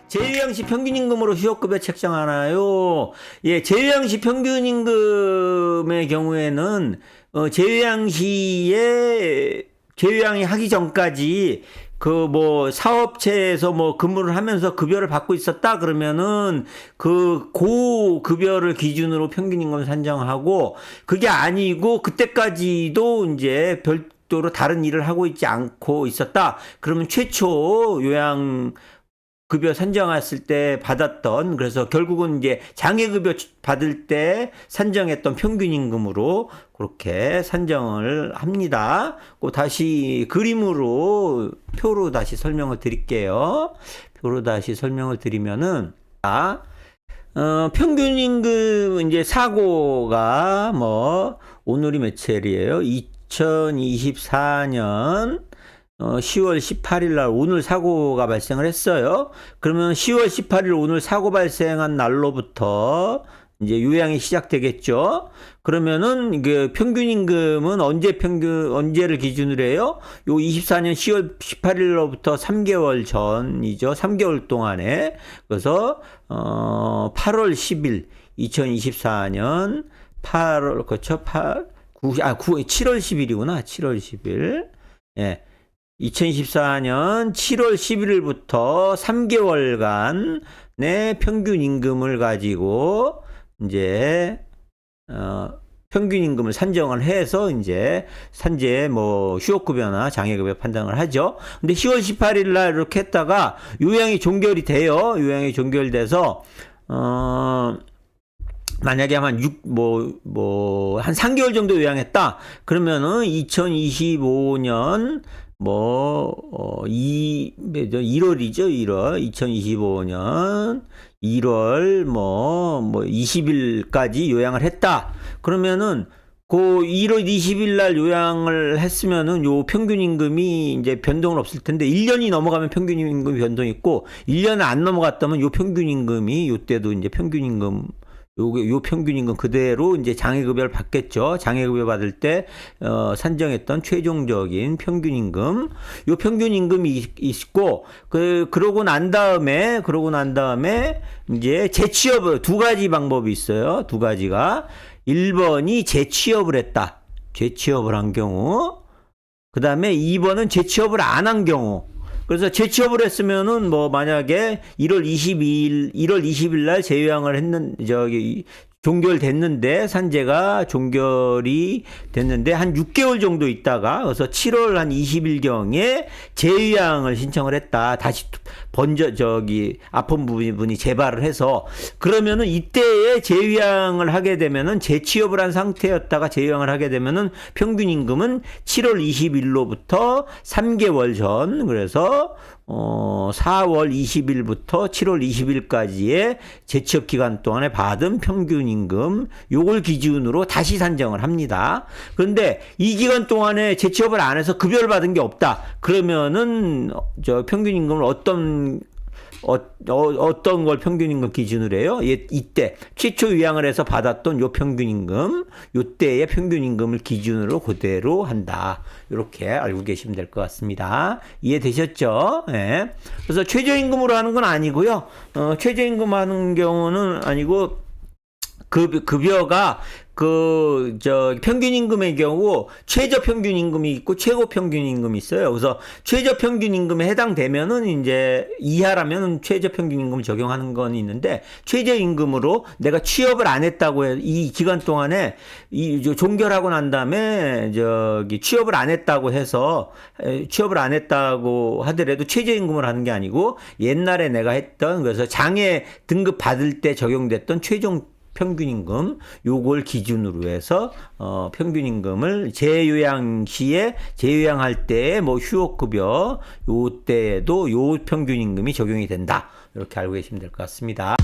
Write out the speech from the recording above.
제휴양시 평균임금으로 휴업급여 책정하나요? 예, 제휴양시 평균임금의 경우에는 제휴양시에 제휴양이 하기 전까지 사업체에서 근무를 하면서 급여를 받고 있었다 그러면은 고급여를 기준으로 평균임금 산정하고, 그게 아니고 그때까지도 이제 별도로 다른 일을 하고 있지 않고 있었다 그러면 최초 요양 급여 산정했을 때 받았던, 그래서 결국은 이제 장애급여 받을 때 산정했던 평균임금으로 그렇게 산정을 합니다. 다시 그림으로 표로 다시 설명을 드릴게요. 표로 다시 설명을 드리면은, 평균임금 이제 사고가 오늘이 며칠이에요? 2024년 10월 18일 날 오늘 사고가 발생을 했어요. 그러면 10월 18일 오늘 사고 발생한 날로부터 이제 요양이 시작되겠죠. 그러면은 이게 평균임금은 언제를 기준으로 해요? 요 24년 10월 18일로부터 3개월 전이죠. 3개월 동안에. 그래서 8월 10일 2024년 8월 7월 10일이구나. 7월 10일. 예. 2024년 7월 11일부터 3개월간의 평균임금을 가지고 이제 평균임금을 산정을 해서 이제 산재 휴업급여나 장애급여 판단을 하죠. 근데 10월 18일 날 이렇게 했다가 요양이 종결이 돼요. 요양이 종결돼서 만약에 한 3개월 정도 요양했다 그러면은 2025년 1월이죠, 1월. 2025년 1월 20일까지 요양을 했다. 그러면은 1월 20일 날 요양을 했으면은 요 평균임금이 이제 변동은 없을 텐데, 1년이 넘어가면 평균임금이 변동이 있고 1년을 안 넘어갔다면 요 평균임금이 요때도 이제 요 평균임금 그대로 이제 장애급여를 받겠죠. 장애급여 받을 때 산정했던 최종적인 평균임금, 요 평균임금이 있고, 그러고 난 다음에 이제 재취업, 두 가지 방법이 있어요. 두 가지가. 1번이 재취업을 했다. 재취업을 한 경우. 그 다음에 2번은 재취업을 안 한 경우. 그래서 재취업을 했으면은 만약에 1월 20일 날 재요양을 종결됐는데, 산재가 종결이 됐는데 한 6개월 정도 있다가, 그래서 7월 한 20일경에 재요양을 신청을 했다. 다시 아픈 부분이 재발을 해서, 그러면은 이때에 재요양을 하게 되면은, 재취업을 한 상태였다가 재요양을 하게 되면은 평균임금은 7월 20일로부터 3개월 전, 그래서 4월 20일부터 7월 20일까지의 재취업 기간 동안에 받은 평균임금, 요걸 기준으로 다시 산정을 합니다. 그런데 이 기간 동안에 재취업을 안 해서 급여를 받은 게 없다. 그러면은 평균임금을 어떤 걸 평균임금 기준으로 해요? 이때 최초 요양을 해서 받았던 요 평균임금, 요때의 평균임금을 기준으로 그대로 한다. 이렇게 알고 계시면 될 것 같습니다. 이해되셨죠? 네. 그래서 최저임금으로 하는 건 아니고요. 최저임금 하는 경우는 아니고, 급여가 평균임금의 경우 최저 평균임금이 있고 최고 평균임금이 있어요. 그래서 최저 평균임금에 해당되면은 이제 이하라면 최저 평균임금 적용하는 건 있는데, 최저임금으로 내가 취업을 안 했다고 해, 이 기간 동안에 종결하고 난 다음에 취업을 안 했다고 해서, 취업을 안 했다고 하더라도 최저임금을 하는 게 아니고, 옛날에 내가 했던, 그래서 장애 등급 받을 때 적용됐던 최종 평균임금, 요걸 기준으로 해서 평균임금을 재요양 시에, 재요양할 때의 휴업급여 요때에도 요 평균임금이 적용이 된다. 이렇게 알고 계시면 될 것 같습니다.